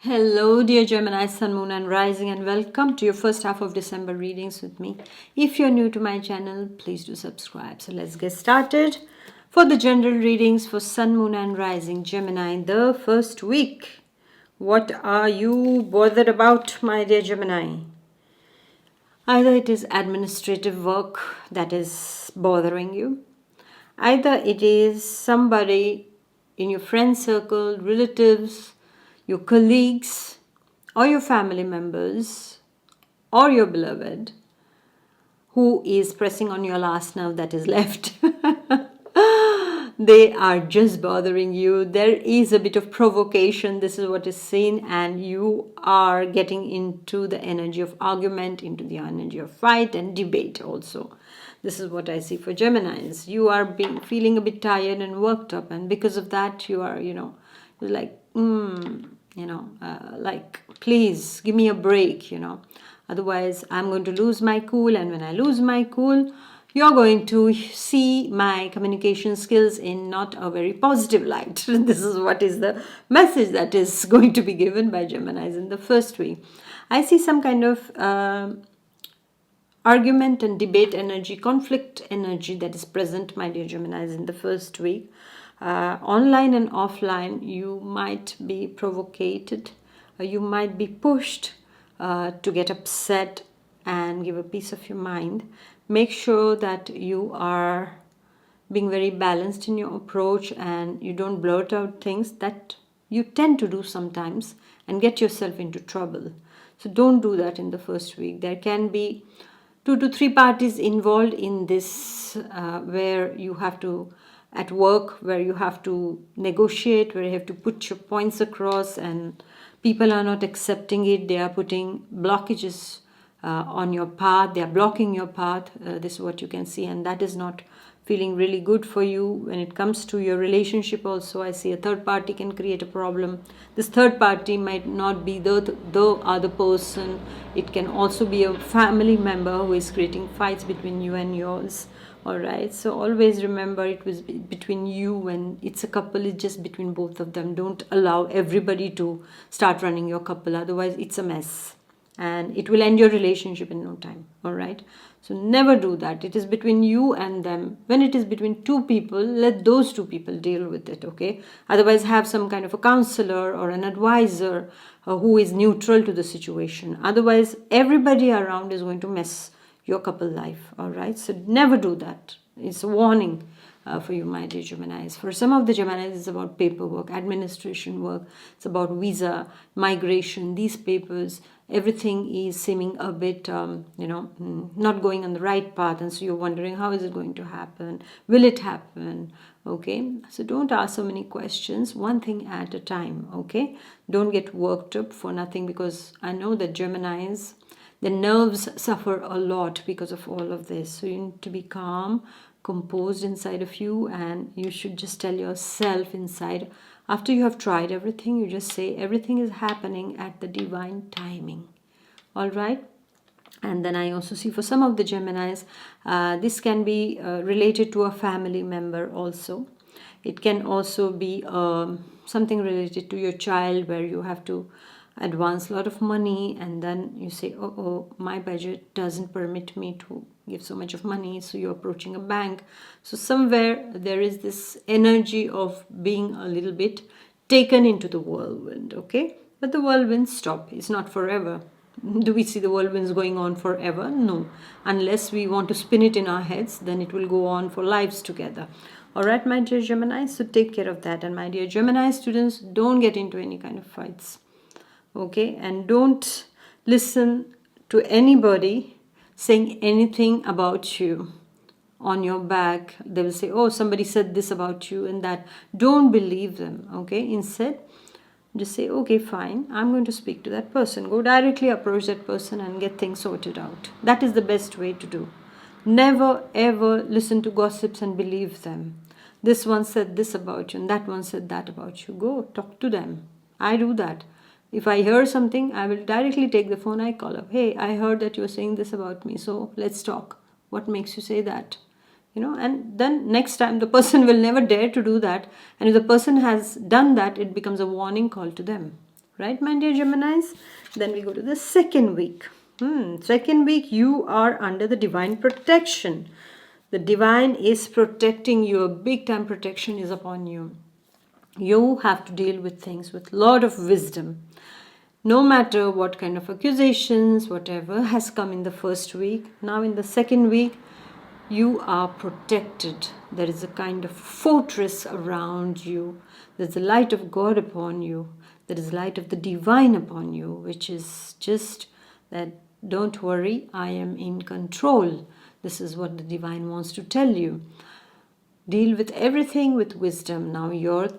Hello, dear Gemini, Sun, Moon, and Rising, and welcome to your first half of December readings with me. If you're new to my channel, please do subscribe. So let's get started. For the general readings for Sun, Moon, and Rising, Gemini, in the first week, what are you bothered about, my dear Gemini? Either it is administrative work that is bothering you, either it is somebody in your friend circle, relatives, your colleagues, or your family members, or your beloved who is pressing on your last nerve that is left. They are just bothering you. There is a bit of provocation. This is what is seen, and you are getting into the energy of argument, into the energy of fight and debate also. This is what I see for Geminis. You are feeling a bit tired and worked up, and because of that, you are, you're like, like, please give me a break, Otherwise, I'm going to lose my cool, and when I lose my cool, you're going to see my communication skills in not a very positive light. This is what is the message that is going to be given by Geminis in the first week. I see some kind of argument and debate energy, conflict energy that is present, my dear Geminis, in the first week. Online and offline, you might be provoked, you might be pushed to get upset and give a piece of your mind. Make sure that you are being very balanced in your approach and you don't blurt out things that you tend to do sometimes and get yourself into trouble. So don't do that in the first week. There can be 2 to 3 parties involved in this, where you have to, at work, where you have to negotiate, where you have to put your points across, and people are not accepting it. They are putting blockages on your path. They are blocking your path. This is what you can see, and that is not feeling really good for you. When it comes to your relationship also, I see a third party can create a problem. This third party might not be the other person. It can also be a family member who is creating fights between you and yours. All right, so always remember it was between you. When it's a couple, it's just between both of them. Don't allow everybody to start running your couple, otherwise it's a mess and it will end your relationship in no time. All right, so never do that. It is between you and them. When it is between 2 people, let those 2 people deal with it, okay? Otherwise, have some kind of a counselor or an advisor who is neutral to the situation. Otherwise, everybody around is going to mess your couple life. All right, so never do that. It's a warning for you, my dear Geminis. For some of the Geminis, it's about paperwork, administration work. It's about visa, migration, these papers. Everything is seeming a bit, not going on the right path. And so you're wondering, how is it going to happen? Will it happen? Okay, so don't ask so many questions. One thing at a time, okay? Don't get worked up for nothing, because I know that Geminis, the nerves suffer a lot because of all of this. So you need to be calm, composed inside of you, and you should just tell yourself inside, after you have tried everything, you just say everything is happening at the divine timing. All right. And then I also see for some of the Geminis, this can be related to a family member also. It can also be something related to your child, where you have to advance a lot of money, and then you say, oh, my budget doesn't permit me to give so much of money, so you're approaching a bank. So somewhere there is this energy of being a little bit taken into the whirlwind, okay? But the whirlwinds stop. It's not forever. Do we see the whirlwinds going on forever? No. Unless we want to spin it in our heads, then it will go on for lives together. All right, my dear Gemini, so take care of that. And my dear Gemini students, don't get into any kind of fights, okay? And don't listen to anybody saying anything about you on your back. They will say, oh, somebody said this about you and that. Don't believe them, okay? Instead, just say, okay, fine, I'm going to speak to that person. Go directly approach that person and get things sorted out. That is the best way to do. Never ever listen to gossips and believe them. This one said this about you and that one said that about you. Go talk to them. I do that. If I hear something, I will directly take the phone. I call up. Hey, I heard that you were saying this about me, so let's talk. What makes you say that? And then next time the person will never dare to do that. And if the person has done that, it becomes a warning call to them. right, my dear Geminis? Then we go to the second week. Second week, you are under the divine protection. The divine is protecting you. A big time protection is upon you. You have to deal with things with lot of wisdom. No matter what kind of accusations, whatever has come in the first week, now in the second week, you are protected. There is a kind of fortress around you. There's the light of God upon you. There is light of the divine upon you, which is just that don't worry, I am in control. This is what the divine wants to tell you. Deal with everything with wisdom. Now your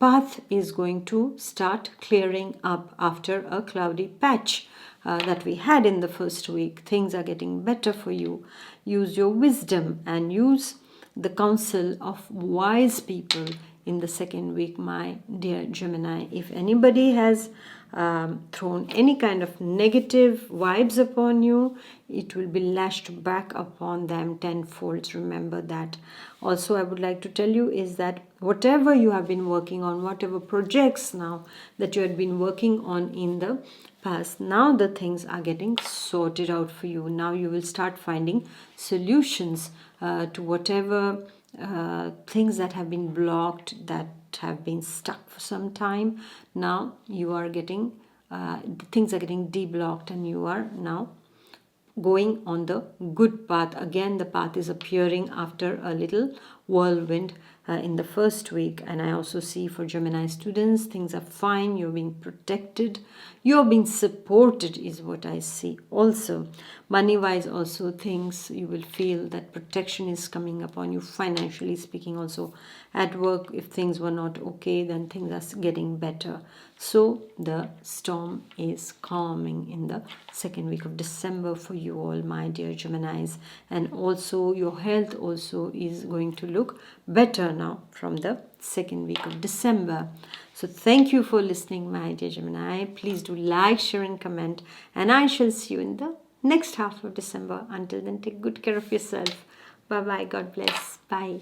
path is going to start clearing up after a cloudy patch that we had in the first week. Things are getting better for you. Use your wisdom and use the counsel of wise people in the second week, my dear Gemini. If anybody has thrown any kind of negative vibes upon you, it will be lashed back upon them tenfold. Remember that. Also, I would like to tell you is that whatever you have been working on, whatever projects now that you had been working on in the past, now the things are getting sorted out for you. Now you will start finding solutions to whatever things that have been blocked, that have been stuck for some time. Now you are getting things are getting deblocked, and you are now going on the good path. Again, the path is appearing after a little whirlwind in the first week. And I also see for Gemini students, things are fine. You're being protected. You're being supported is what I see. Also, money-wise, also things you will feel that protection is coming upon you, financially speaking. Also at work, if things were not okay, then things are getting better. So the storm is calming in the second week of December for you all, my dear Geminis. And also your health also is going to look better now from the second week of December. So thank you for listening, my dear Gemini. Please do like, share and comment. And I shall see you in the next half of December. Until then, take good care of yourself. Bye-bye. God bless. Bye.